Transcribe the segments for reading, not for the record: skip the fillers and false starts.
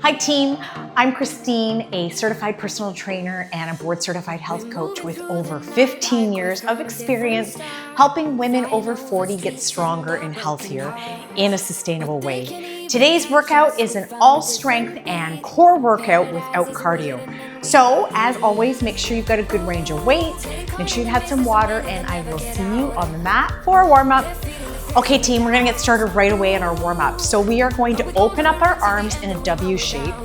Hi team, I'm Christine, a certified personal trainer and a board certified health coach with over 15 years of experience helping women over 40 get stronger and healthier in a sustainable way. Today's workout is an all strength and core workout without cardio. So as always, make sure you've got a good range of weights, make sure you've had some water, and I will see you on the mat for a warm up. Okay team, we're gonna get started right away in our warm up. So we are going to open up our arms in a W shape,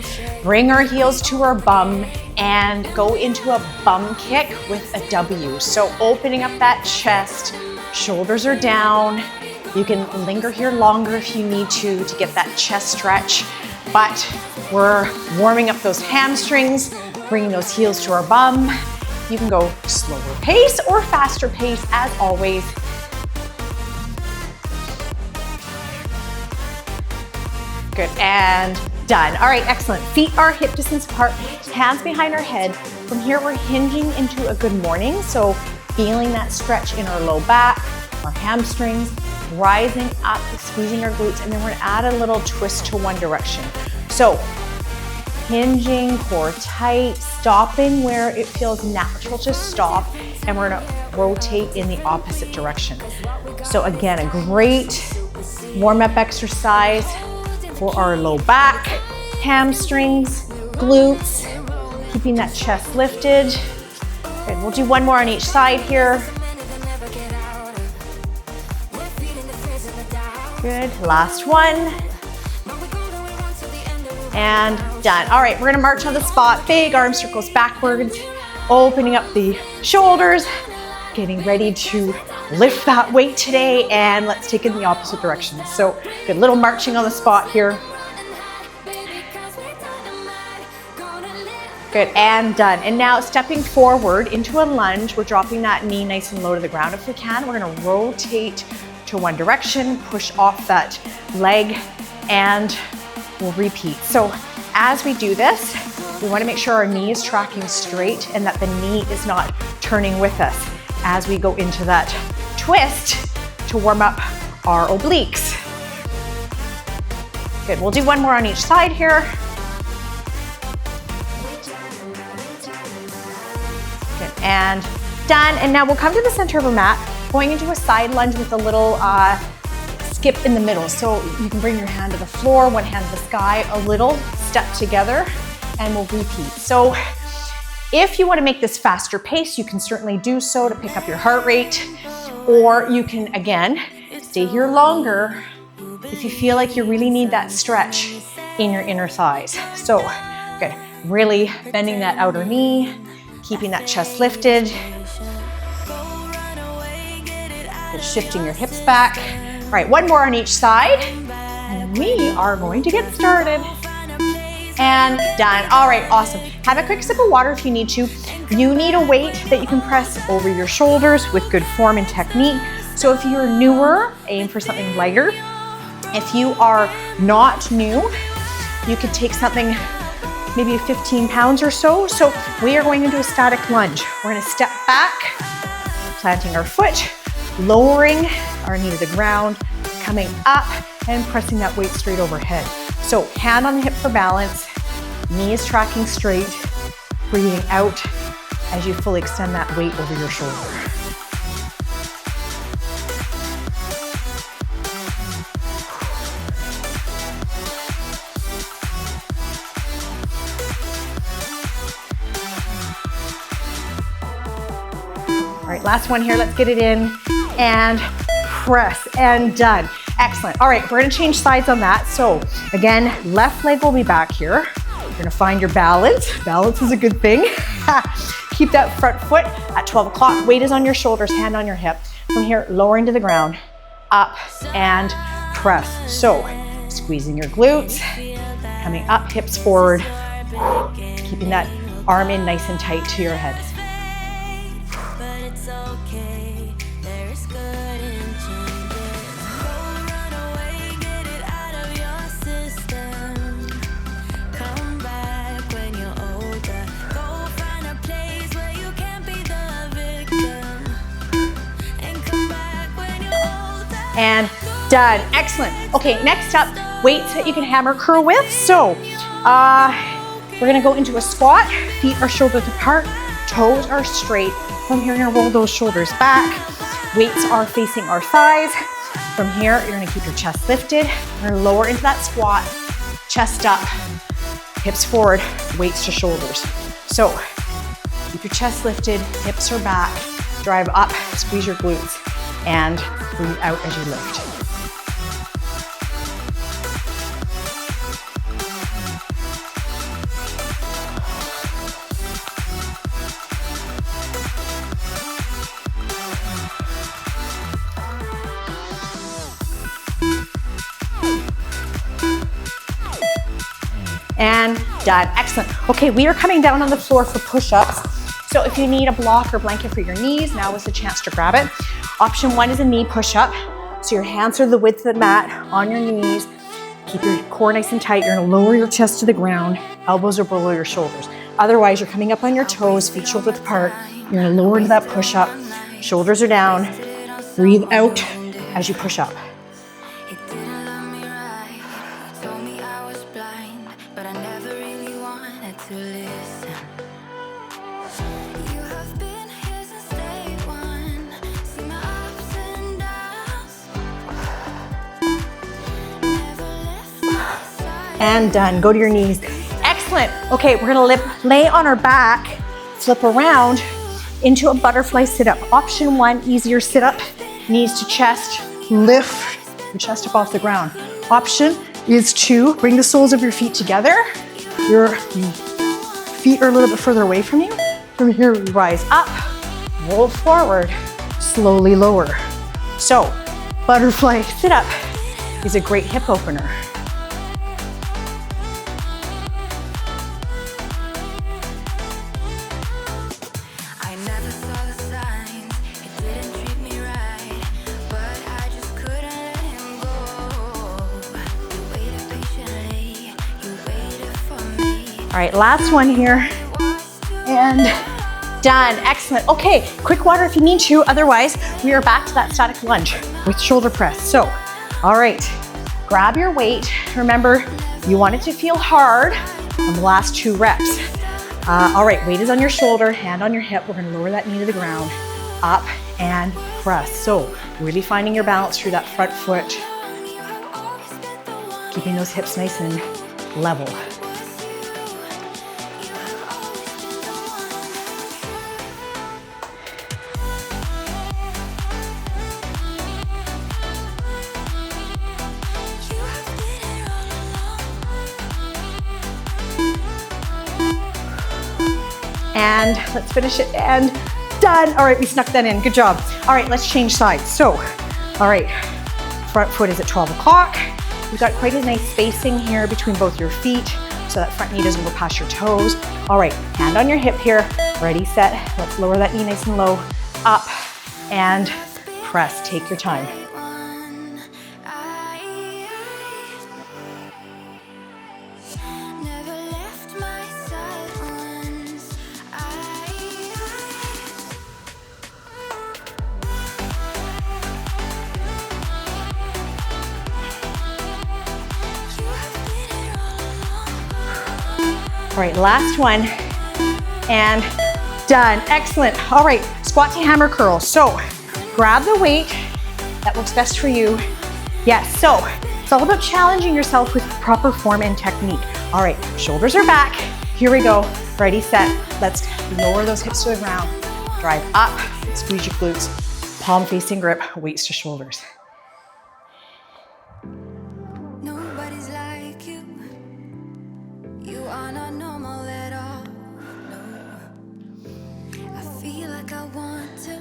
bring our heels to our bum, and go into a bum kick with a W. So opening up that chest, shoulders are down. You can linger here longer if you need to get that chest stretch, but we're warming up those hamstrings, bringing those heels to our bum. You can go slower pace or faster pace as always. Good, and done. All right, excellent. Feet are hip distance apart, hands behind our head. From here, we're hinging into a good morning. So feeling that stretch in our low back, our hamstrings, rising up, squeezing our glutes, and then we're gonna add a little twist to one direction. So hinging, core tight, stopping where it feels natural to stop, and we're gonna rotate in the opposite direction. So again, a great warm-up exercise for our low back, hamstrings, glutes, keeping that chest lifted. Good, we'll do one more on each side here. Good, last one. And done. All right, we're gonna march on the spot, big arm circles backwards, opening up the shoulders, getting ready to lift that weight today, and let's take it in the opposite direction. So good, little marching on the spot here. Good, and done. And now stepping forward into a lunge, we're dropping that knee nice and low to the ground if we can. We're gonna rotate to one direction, push off that leg, and we'll repeat. So as we do this, we wanna make sure our knee is tracking straight and that the knee is not turning with us as we go into that twist to warm up our obliques. Good, we'll do one more on each side here. Good, and done. And now we'll come to the center of a mat, going into a side lunge with a little skip in the middle. So you can bring your hand to the floor, one hand to the sky, a little step together, and we'll repeat. So if you want to make this faster pace, you can certainly do so to pick up your heart rate, or you can, again, stay here longer if you feel like you really need that stretch in your inner thighs. So, good, really bending that outer knee, keeping that chest lifted, good, shifting your hips back. All right, one more on each side, and we are going to get started. And done. All right, awesome. Have a quick sip of water if you need to. You need a weight that you can press over your shoulders with good form and technique. So if you're newer, aim for something lighter. If you are not new, you could take something maybe 15 pounds or so. So we are going into a static lunge. We're gonna step back, planting our foot, lowering our knee to the ground, coming up and pressing that weight straight overhead. So hand on the hip for balance, knee is tracking straight, breathing out as you fully extend that weight over your shoulder. All right, last one here, let's get it in, and press, and done. Excellent. All right, we're gonna change sides on that. So again, left leg will be back here. You're gonna find your balance. Balance is a good thing. Keep that front foot at 12 o'clock. Weight is on your shoulders, hand on your hip. From here, lowering to the ground, up and press. So squeezing your glutes, coming up, hips forward, keeping that arm in nice and tight to your head. And done, excellent. Okay, next up, weights that you can hammer curl with. So, we're gonna go into a squat, feet are shoulder width apart, toes are straight. From here, you're gonna roll those shoulders back. Weights are facing our thighs. From here, you're gonna keep your chest lifted. You're gonna lower into that squat, chest up, hips forward, weights to shoulders. So, keep your chest lifted, hips are back, drive up, squeeze your glutes, and breathe out as you lift. And done, excellent. Okay, we are coming down on the floor for push-ups. So if you need a block or blanket for your knees, now is the chance to grab it. Option 1 is a knee push-up. So your hands are the width of the mat on your knees. Keep your core nice and tight. You're gonna lower your chest to the ground. Elbows are below your shoulders. Otherwise, you're coming up on your toes, feet shoulder width apart. You're gonna lower into that push-up. Shoulders are down. Breathe out as you push up. And done, go to your knees. Excellent. Okay, we're gonna lay on our back, flip around into a butterfly sit-up. Option 1, easier sit-up, knees to chest, lift your chest up off the ground. Option is 2, bring the soles of your feet together. Your feet are a little bit further away from you. From here, we rise up, roll forward, slowly lower. So, butterfly sit-up is a great hip opener. All right, last one here, and done, excellent. Okay, quick water if you need to, otherwise we are back to that static lunge with shoulder press. So, all right, grab your weight. Remember, you want it to feel hard on the last 2 reps. All right, weight is on your shoulder, hand on your hip. We're gonna lower that knee to the ground, up and press. So, really finding your balance through that front foot, keeping those hips nice and level. And let's finish it, and done. All right, we snuck that in, good job. All right, let's change sides. So, all right, front foot is at 12 o'clock. You've got quite a nice spacing here between both your feet, so that front knee doesn't go past your toes. All right, hand on your hip here, ready, set. Let's lower that knee nice and low, up, and press, take your time. All right, last one, and done, excellent. All right, squat to hammer curl. So grab the weight that works best for you. Yes, so it's all about challenging yourself with proper form and technique. All right, shoulders are back. Here we go, ready, set. Let's lower those hips to the ground. Drive up, squeeze your glutes, palm facing grip, weights to shoulders. Nobody's like you. You are not normal at all. No. I feel like I want to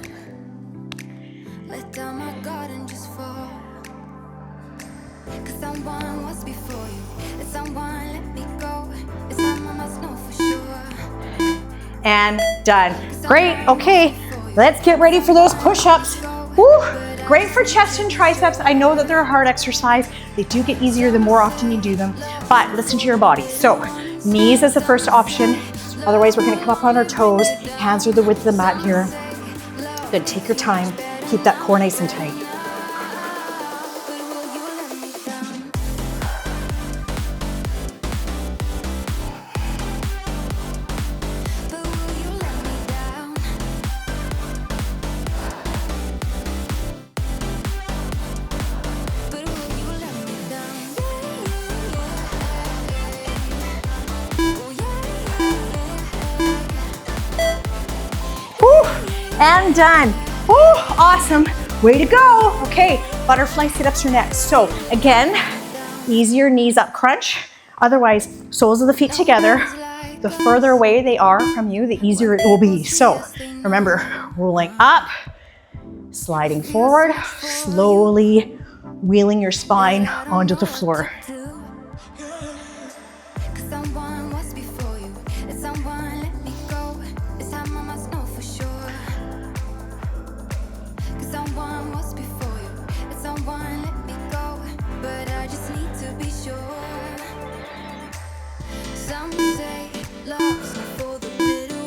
let down my guard and just fall. 'Cause someone was before you. Let someone let me go. It's time I must know for sure. And done. Great, okay, let's get ready for those push-ups. Woo. Great for chest and triceps. I know that they're a hard exercise. They do get easier the more often you do them, but listen to your body. So knees is the first option. Otherwise, we're gonna come up on our toes. Hands are the width of the mat here. Good, take your time. Keep that core nice and tight. and done. Woo, awesome, way to go. Okay, butterfly sit-ups are next. So again, ease your knees up crunch. Otherwise, soles of the feet together. The further away they are from you, the easier it will be. So remember, rolling up, sliding forward, slowly wheeling your spine onto the floor.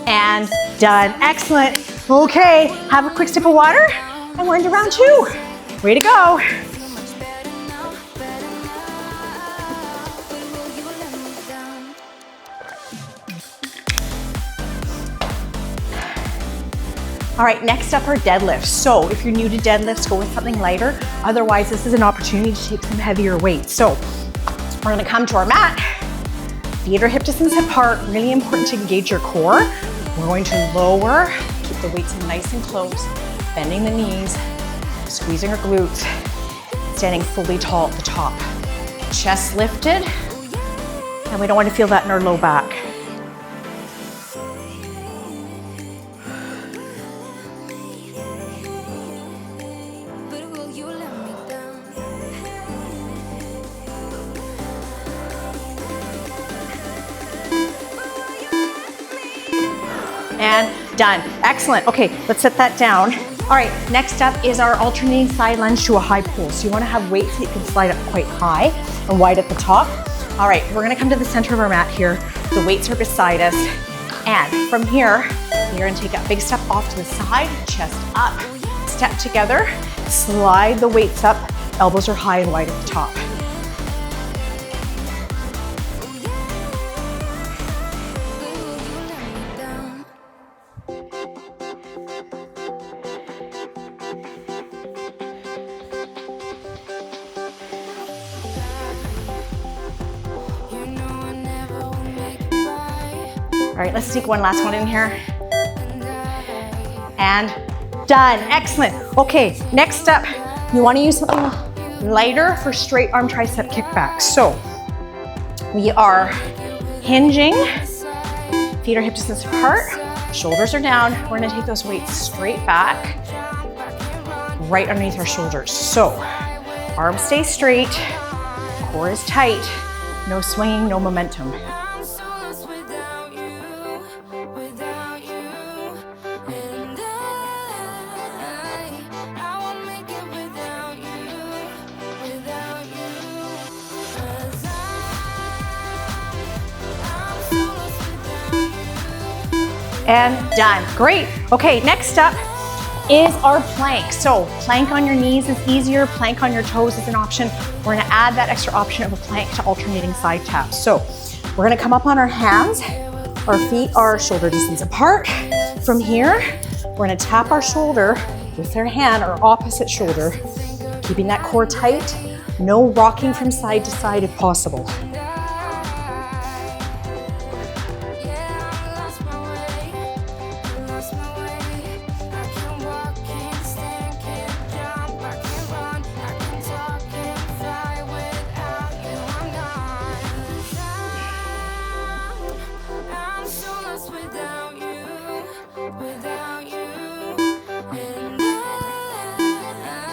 And done. Excellent. Okay, have a quick sip of water and we're into round two. Way to go. All right, next up are deadlifts. So if you're new to deadlifts, go with something lighter. Otherwise, this is an opportunity to take some heavier weights. So we're gonna come to our mat. Feet are hip distance apart, really important to engage your core. We're going to lower, keep the weights nice and close, bending the knees, squeezing our glutes, standing fully tall at the top. Chest lifted, and we don't want to feel that in our low back. And done. Excellent. Okay, let's set that down. All right, next up is our alternating side lunge to a high pull. So you want to have weights that you can slide up quite high and wide at the top. All right, we're going to come to the center of our mat here. The weights are beside us. And from here, you're going to take a big step off to the side, chest up, step together, slide the weights up, elbows are high and wide at the top. All right, let's take one last one in here. And done. Excellent. Okay, next up, you want to use something lighter for straight arm tricep kickbacks. So we are hinging, feet are hip distance apart, shoulders are down. We're going to take those weights straight back, right underneath our shoulders. So arms stay straight, core is tight, no swinging, no momentum. And done. Great. Okay, next up is our plank. So plank on your knees is easier, plank on your toes is an option. We're gonna add that extra option of a plank to alternating side taps. So we're gonna come up on our hands. Our feet are shoulder distance apart. From here, we're gonna tap our shoulder with our hand, our opposite shoulder, keeping that core tight. No rocking from side to side if possible.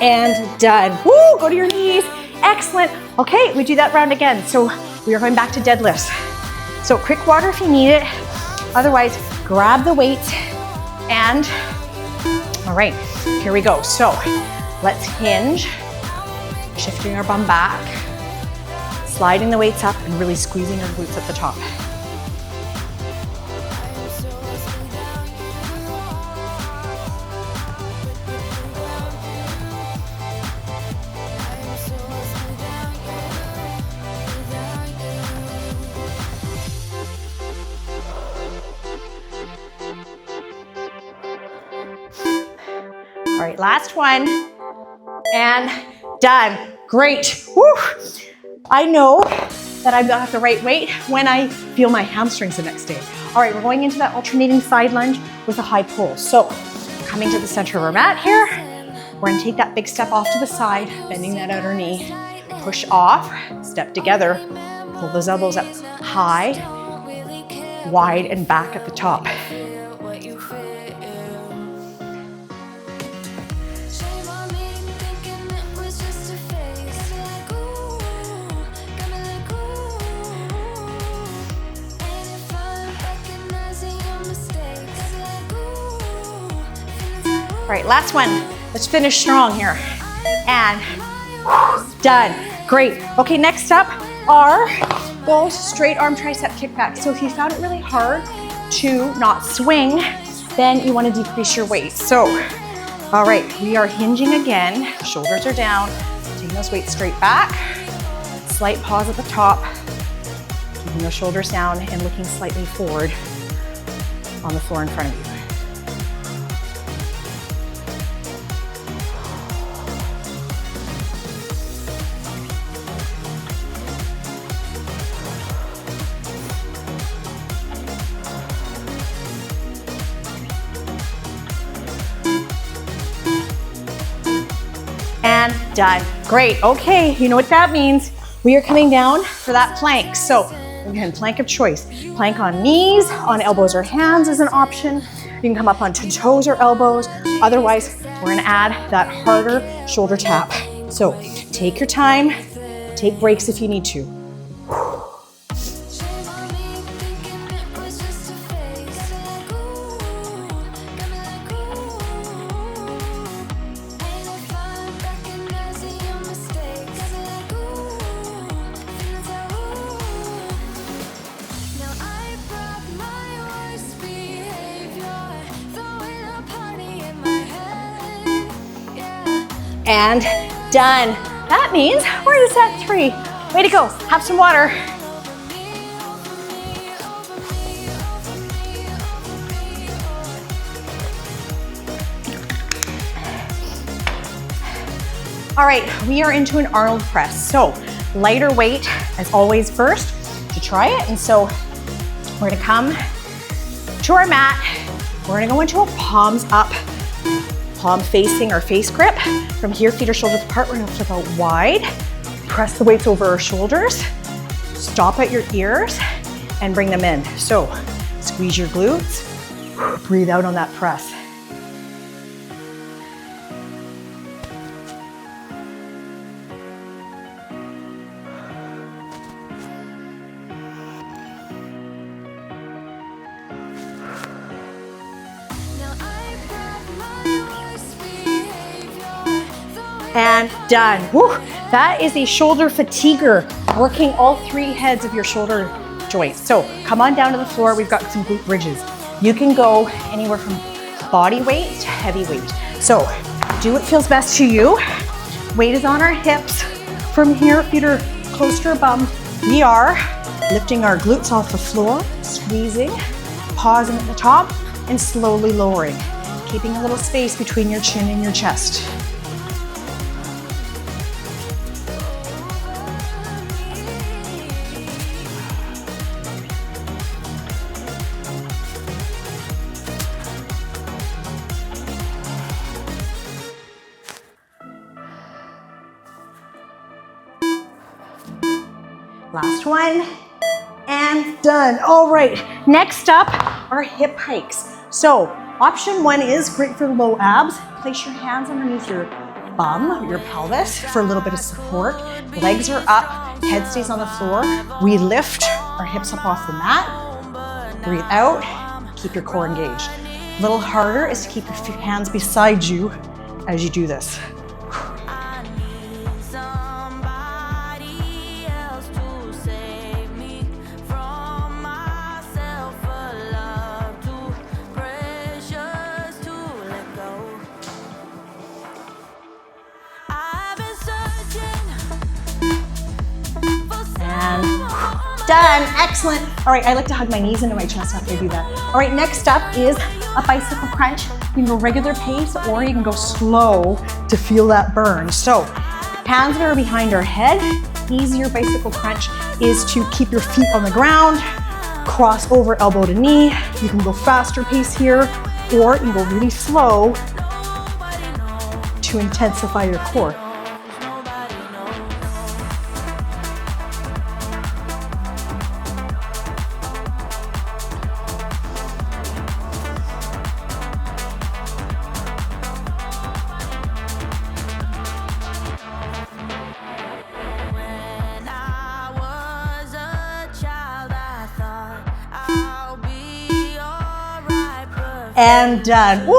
And done. Woo, go to your knees. Excellent. Okay, we do that round again. So we are going back to deadlifts. So quick water if you need it. Otherwise, grab the weights and, all right, here we go. So let's hinge, shifting our bum back, sliding the weights up and really squeezing our glutes at the top. All right, last one, and done. Great. Woo. I know that I've got the right weight when I feel my hamstrings the next day. All right, we're going into that alternating side lunge with a high pull. So coming to the center of our mat here. We're gonna take that big step off to the side, bending that outer knee. Push off, step together. Pull those elbows up high, wide, and back at the top. All right, last one. Let's finish strong here. And done. Great. Okay, next up are those straight arm tricep kickbacks. So if you found it really hard to not swing, then you want to decrease your weight. So, all right, we are hinging again. Shoulders are down. Taking those weights straight back. Slight pause at the top. Keeping those shoulders down and looking slightly forward on the floor in front of you. And done. Great. Okay, you know what that means. We are coming down for that plank. So again, plank of choice. Plank on knees, on elbows or hands is an option. You can come up onto toes or elbows. Otherwise, we're gonna add that harder shoulder tap. So take your time, take breaks if you need to. And done. That means we're in set 3. Way to go. Have some water. All right, we are into an Arnold Press. So lighter weight as always first to try it. And so we're gonna come to our mat. We're gonna go into a palms up, palm facing our face grip. From here, feet or shoulders apart, we're gonna flip out wide. Press the weights over our shoulders. Stop at your ears and bring them in. So squeeze your glutes, breathe out on that press. And done. Woo. That is a shoulder fatiguer, working all 3 heads of your shoulder joints. So come on down to the floor. We've got some glute bridges. You can go anywhere from body weight to heavy weight. So do what feels best to you. Weight is on our hips. From here, feet are close to our bum. We are lifting our glutes off the floor, squeezing, pausing at the top, and slowly lowering, keeping a little space between your chin and your chest. Last one, and done. All right, next up are hip hikes. So option 1 is great for low abs. Place your hands underneath your bum, your pelvis for a little bit of support. Legs are up, head stays on the floor. We lift our hips up off the mat. Breathe out, keep your core engaged. A little harder is to keep your hands beside you as you do this. Done, excellent. All right, I like to hug my knees into my chest after I do that. All right, next up is a bicycle crunch. You can go regular pace or you can go slow to feel that burn. So hands that are behind our head. Easier bicycle crunch is to keep your feet on the ground, cross over elbow to knee. You can go faster pace here or you go really slow to intensify your core. And done. Woo!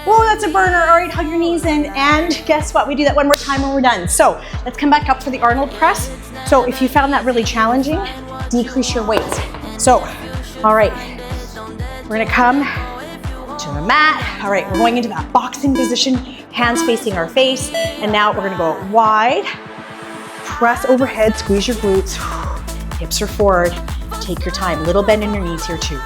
Whoa, that's a burner. All right, hug your knees in. And guess what? We do that one more time when we're done. So let's come back up for the Arnold press. So if you found that really challenging, decrease your weight. So, all right, we're gonna come to the mat. All right, we're going into that boxing position, hands facing our face. And now we're gonna go wide, press overhead, squeeze your glutes. Hips are forward. Take your time. Little bend in your knees here too.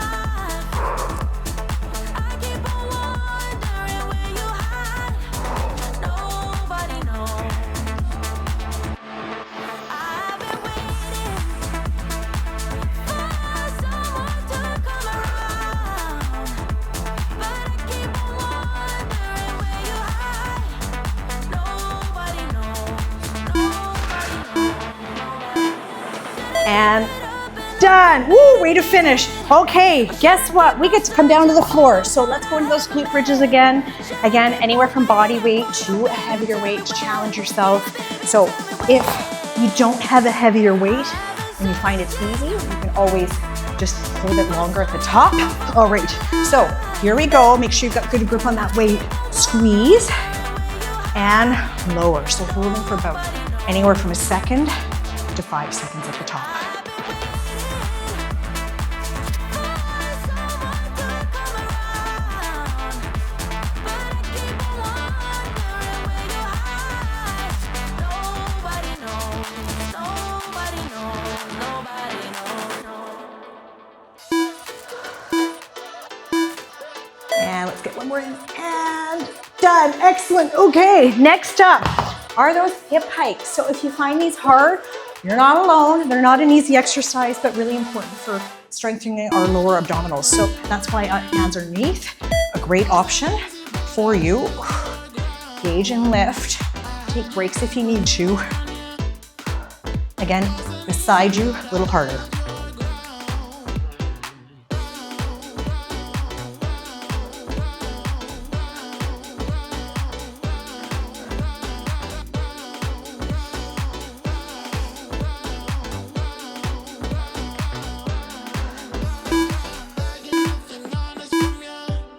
And done. Woo, way to finish. Okay, guess what? We get to come down to the floor. So let's go into those glute bridges again. Again, anywhere from body weight to a heavier weight to challenge yourself. So if you don't have a heavier weight and you find it's easy, you can always just a little bit longer at the top. All right, so here we go. Make sure you've got good grip on that weight. Squeeze and lower. So holding for about anywhere from a second to 5 seconds at the top. And let's get one more in and done. Excellent. Okay, next up are those hip hikes. So if you find these hard, you're not alone. They're not an easy exercise, but really important for strengthening our lower abdominals. So that's why hands underneath, a great option for you. Gauge and lift. Take breaks if you need to. Again, beside you, a little harder.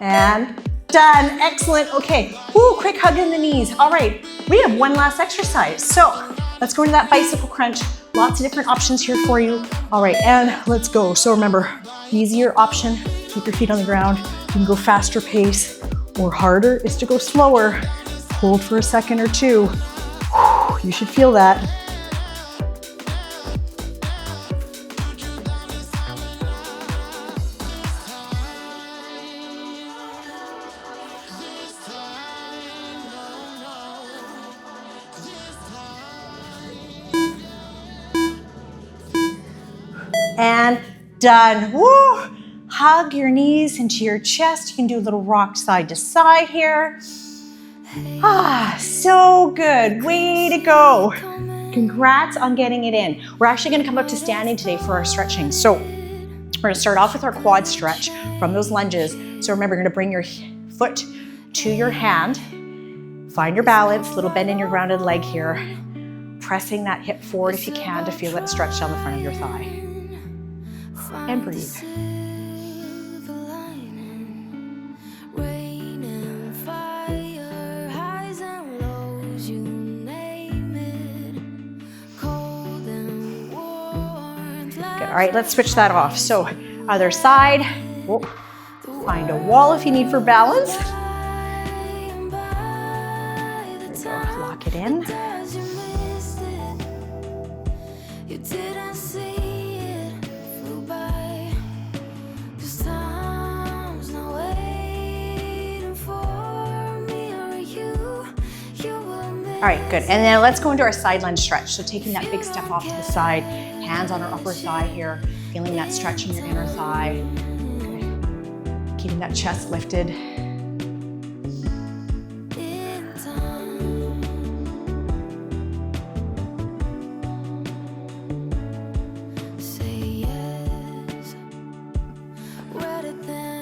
And done. Excellent. Okay. Woo, quick hug in the knees. All right. We have one last exercise. So let's go into that bicycle crunch. Lots of different options here for you. All right. And let's go. So remember, easier option, keep your feet on the ground. You can go faster pace, or harder is to go slower. Hold for a second or two. Whew, you should feel that. And done. Woo! Hug your knees into your chest. You can do a little rock side to side here. Ah, so good. Way to go. Congrats on getting it in. We're actually going to come up to standing today for our stretching. So we're going to start off with our quad stretch from those lunges. So remember, you're going to bring your foot to your hand. Find your balance, little bend in your grounded leg here. Pressing that hip forward if you can to feel it stretch down the front of your thigh. And breathe. Good. All right, let's switch that off. So other side. Whoa. Find a wall if you need for balance. There we go. Lock it in. All right, good. And then let's go into our side lunge stretch. So taking that big step off to the side, hands on our upper thigh here, feeling that stretch in your inner thigh. Okay. Keeping that chest lifted.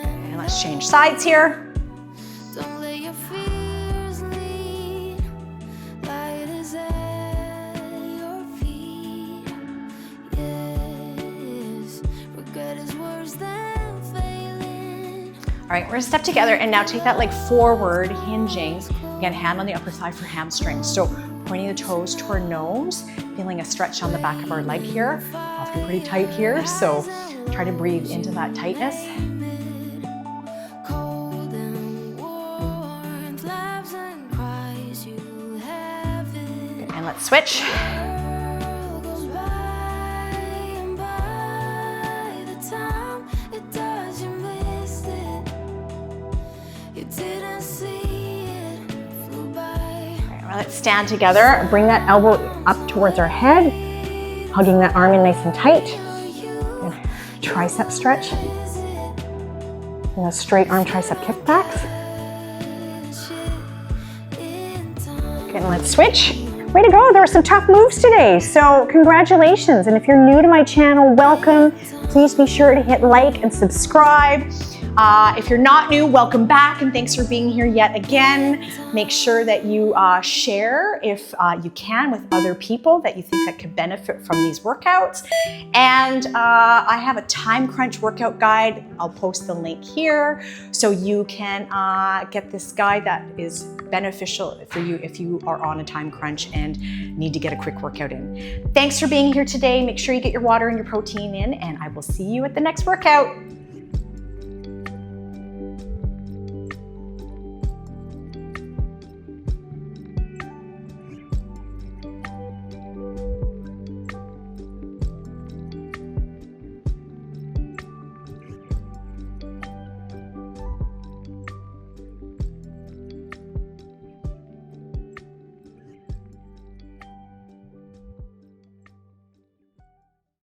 And let's change sides here. All right, we're gonna step together and now take that leg forward, hinging. Again, hand on the upper thigh for hamstrings. So pointing the toes toward nose, feeling a stretch on the back of our leg here. Often pretty tight here, so try to breathe into that tightness. And let's switch. Let's stand together, bring that elbow up towards our head, hugging that arm in nice and tight. Good. Tricep stretch. And a straight arm tricep kickbacks. Okay, and let's switch. Way to go, there were some tough moves today, so congratulations. And if you're new to my channel, welcome. Please be sure to hit like and subscribe. If you're not new, welcome back and thanks for being here yet again. Make sure that you share if you can with other people that you think that could benefit from these workouts. And I have a time crunch workout guide. I'll post the link here so you can get this guide that is beneficial for you if you are on a time crunch and need to get a quick workout in. Thanks for being here today. Make sure you get your water and your protein in, and I will see you at the next workout.